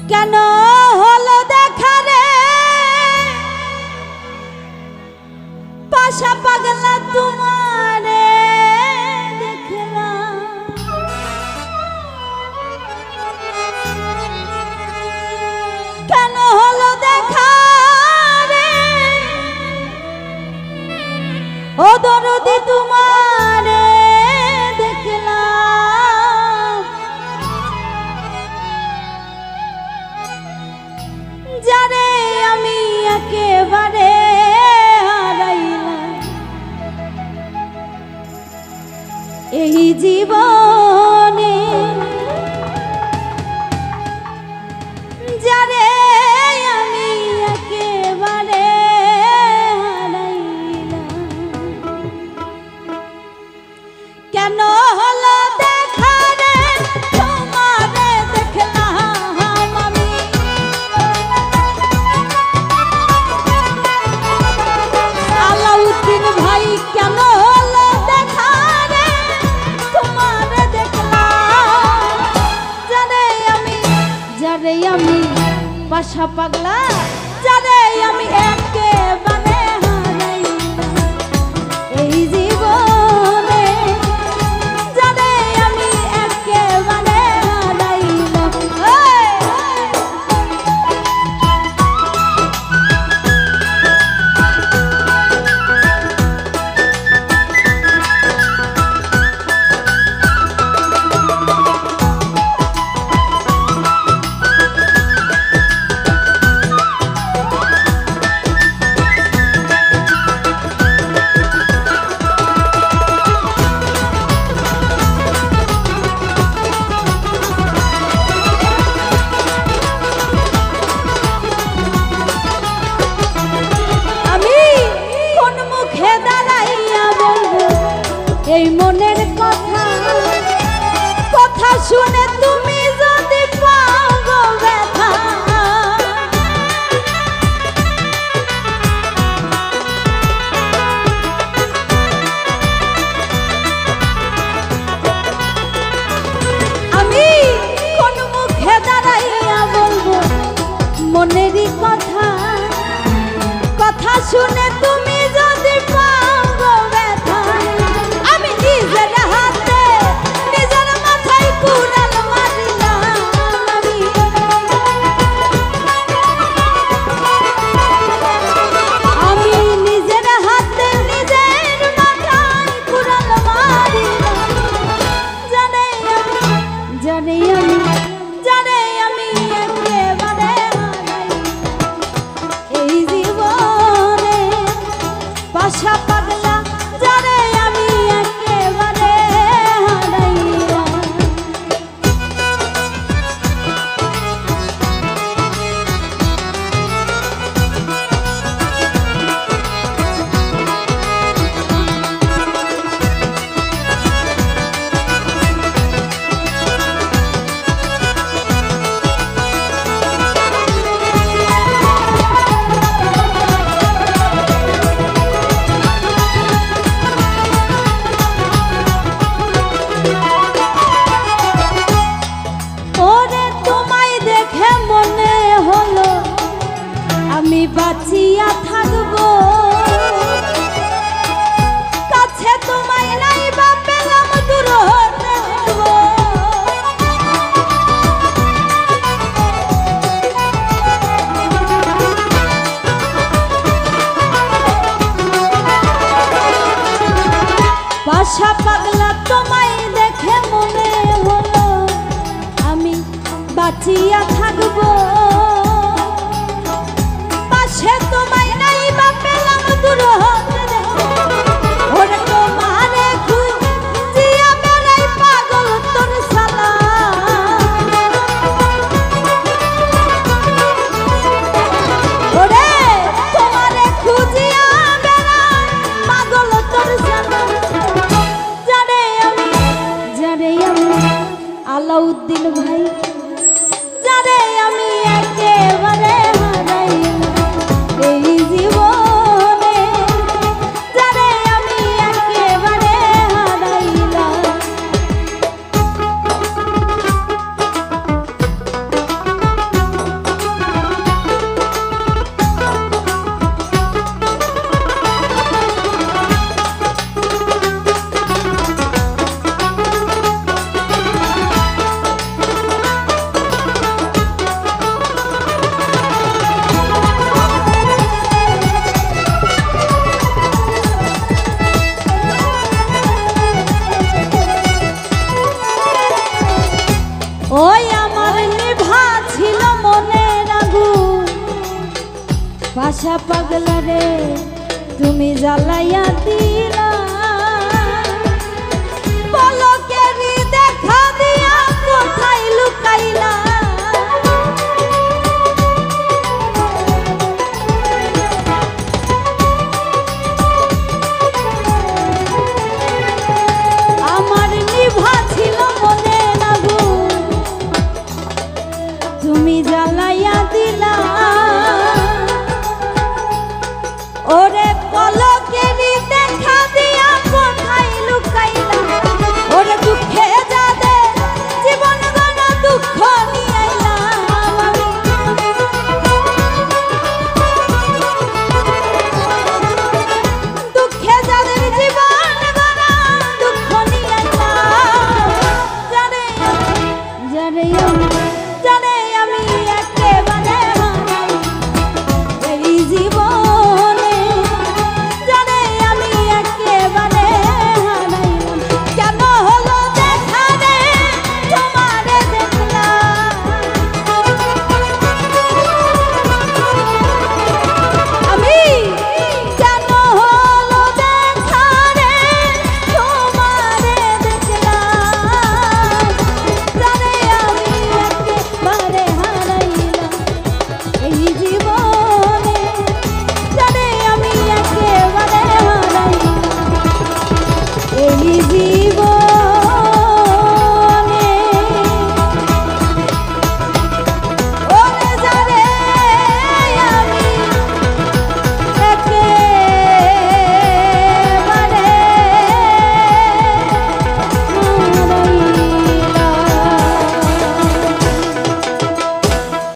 কেন হলো দেখা রে পাশা পাগলা তোমারে দেখলাম কেন হলো দেখা রে ও দরদি তোমারে দেখলাম যারে আমি একেবারে হারাইলাম এই জীবনে যারে আমি একেবারে হারাইলাম কেন হলো দেখা রে তোমারে দেখলাম আমি আলাউদ্দিন ভাই কেন হলো দেখা রে তোমারে দেখলাম যারে আমি পাশা পাগলা যারে আমি একেবারে হারাইলাম এই জীবনে যারে আমি একেবারে হারাইলাম এই মনের কথা কথা শুনে তুমি যদি পাও গো ব্যথা আমি কোন মুখে দাঁড়াইয়া বলবো মনেরই কথা কথা শুনে তুমি যদি পাও গো ব্যথা নিজের হাতে নিজের মাথায় কুড়াল মারিলাম আমি নিজের হাতে নিজের মাথায় কুড়াল মারিলাম জানে আমি একেবারে এই জীবনে পাশা পাগলা জানে আমি একেবারে হারাইলাম আমি বাঁচিয়া থাকবো কাছে তোমায় নাই বা পেলাম দূর হতে দেব পাশা পাগলা তোমায় দেখে মনে হলো আমি বাঁচিয়া থাকবো সে তোমায় নাই বা পেলাম দূর হতে দেব ওরে তোমারে খুঁজিয়া বেড়াই পাগল তোর শালা ওরে তোমারে খুঁজিয়া বেড়াই পাগল তোর শালা যারে আমি আলাউদ্দিন ভাই যারে আচ্ছা পাগলা রে তুমি জ্বালাইয়া দি